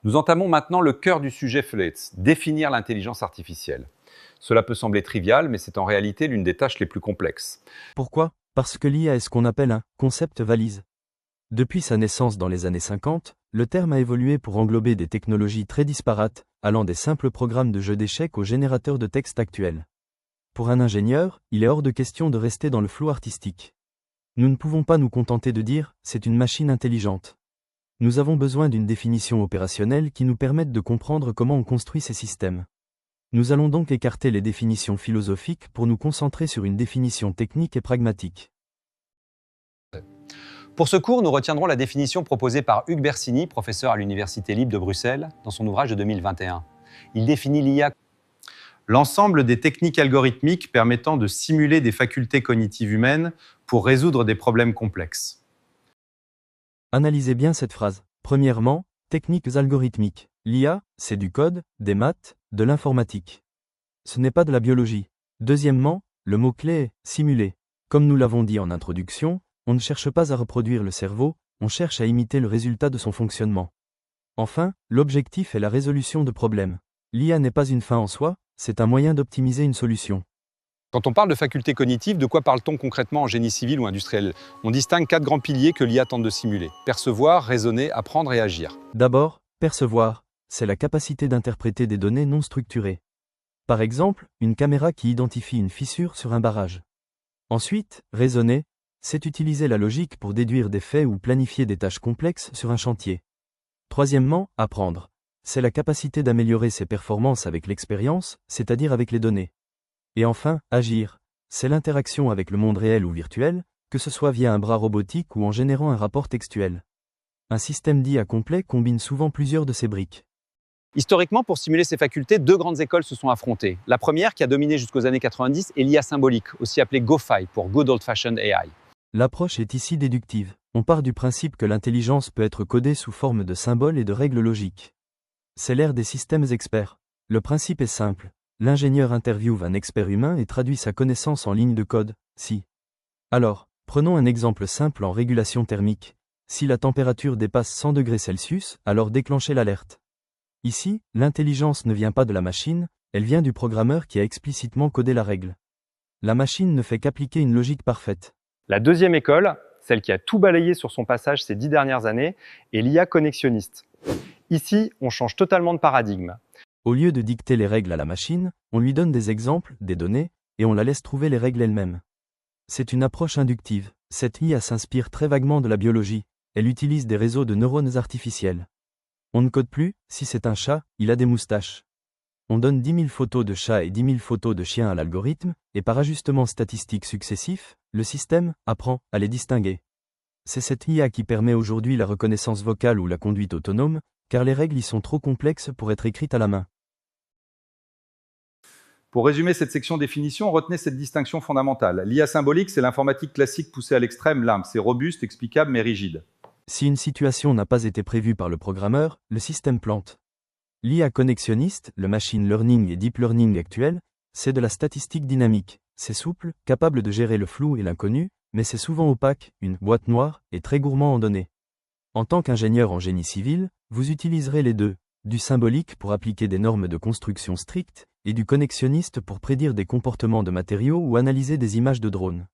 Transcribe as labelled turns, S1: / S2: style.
S1: Nous entamons maintenant le cœur du sujet Fleets, définir l'intelligence artificielle. Cela peut sembler trivial, mais c'est en réalité l'une des tâches les plus complexes.
S2: Pourquoi? Parce que l'IA est ce qu'on appelle un concept valise. Depuis sa naissance dans les années 50, le terme a évolué pour englober des technologies très disparates, allant des simples programmes de jeux d'échecs aux générateurs de texte actuels. Pour un ingénieur, il est hors de question de rester dans le flou artistique. Nous ne pouvons pas nous contenter de dire « c'est une machine intelligente ». Nous avons besoin d'une définition opérationnelle qui nous permette de comprendre comment on construit ces systèmes. Nous allons donc écarter les définitions philosophiques pour nous concentrer sur une définition technique et pragmatique.
S1: Pour ce cours, nous retiendrons la définition proposée par Hugues Bersini, professeur à l'Université libre de Bruxelles, dans son ouvrage de 2021. Il définit l'IA
S3: l'ensemble des techniques algorithmiques permettant de simuler des facultés cognitives humaines pour résoudre des problèmes complexes.
S2: Analysez bien cette phrase. Premièrement, techniques algorithmiques. L'IA, c'est du code, des maths, de l'informatique. Ce n'est pas de la biologie. Deuxièmement, le mot-clé est « simuler ». Comme nous l'avons dit en introduction, on ne cherche pas à reproduire le cerveau, on cherche à imiter le résultat de son fonctionnement. Enfin, l'objectif est la résolution de problèmes. L'IA n'est pas une fin en soi, c'est un moyen d'optimiser une solution.
S1: Quand on parle de facultés cognitives, de quoi parle-t-on concrètement en génie civil ou industriel? On distingue 4 grands piliers que l'IA tente de simuler. Percevoir, raisonner, apprendre et agir.
S2: D'abord, percevoir, c'est la capacité d'interpréter des données non structurées. Par exemple, une caméra qui identifie une fissure sur un barrage. Ensuite, raisonner, c'est utiliser la logique pour déduire des faits ou planifier des tâches complexes sur un chantier. Troisièmement, apprendre, c'est la capacité d'améliorer ses performances avec l'expérience, c'est-à-dire avec les données. Et enfin, agir, c'est l'interaction avec le monde réel ou virtuel, que ce soit via un bras robotique ou en générant un rapport textuel. Un système d'IA complet combine souvent plusieurs de ces briques.
S1: Historiquement, pour stimuler ces facultés, 2 grandes écoles se sont affrontées. La première, qui a dominé jusqu'aux années 90, est l'IA symbolique, aussi appelée GoFi pour Good Old Fashioned AI.
S2: L'approche est ici déductive. On part du principe que l'intelligence peut être codée sous forme de symboles et de règles logiques. C'est l'ère des systèmes experts. Le principe est simple. L'ingénieur interviewe un expert humain et traduit sa connaissance en ligne de code, si. Alors, prenons un exemple simple en régulation thermique. Si la température dépasse 100 degrés Celsius, alors déclenchez l'alerte. Ici, l'intelligence ne vient pas de la machine, elle vient du programmeur qui a explicitement codé la règle. La machine ne fait qu'appliquer une logique parfaite.
S3: La deuxième école, celle qui a tout balayé sur son passage ces 10 dernières années, est l'IA connexionniste. Ici, on change totalement de paradigme.
S2: Au lieu de dicter les règles à la machine, on lui donne des exemples, des données, et on la laisse trouver les règles elle-même. C'est une approche inductive. Cette IA s'inspire très vaguement de la biologie. Elle utilise des réseaux de neurones artificiels. On ne code plus, si c'est un chat, il a des moustaches. On donne 10 000 photos de chats et 10 000 photos de chiens à l'algorithme, et par ajustement statistique successif, le système apprend à les distinguer. C'est cette IA qui permet aujourd'hui la reconnaissance vocale ou la conduite autonome, car les règles y sont trop complexes pour être écrites à la main.
S3: Pour résumer cette section définition, retenez cette distinction fondamentale. L'IA symbolique, c'est l'informatique classique poussée à l'extrême, limpe. C'est robuste, explicable, mais rigide.
S2: Si une situation n'a pas été prévue par le programmeur, le système plante. L'IA connexionniste, le machine learning et deep learning actuel, c'est de la statistique dynamique. C'est souple, capable de gérer le flou et l'inconnu, mais c'est souvent opaque, une boîte noire, et très gourmand en données. En tant qu'ingénieur en génie civil, vous utiliserez les deux, du symbolique pour appliquer des normes de construction strictes, et du connexionniste pour prédire des comportements de matériaux ou analyser des images de drones.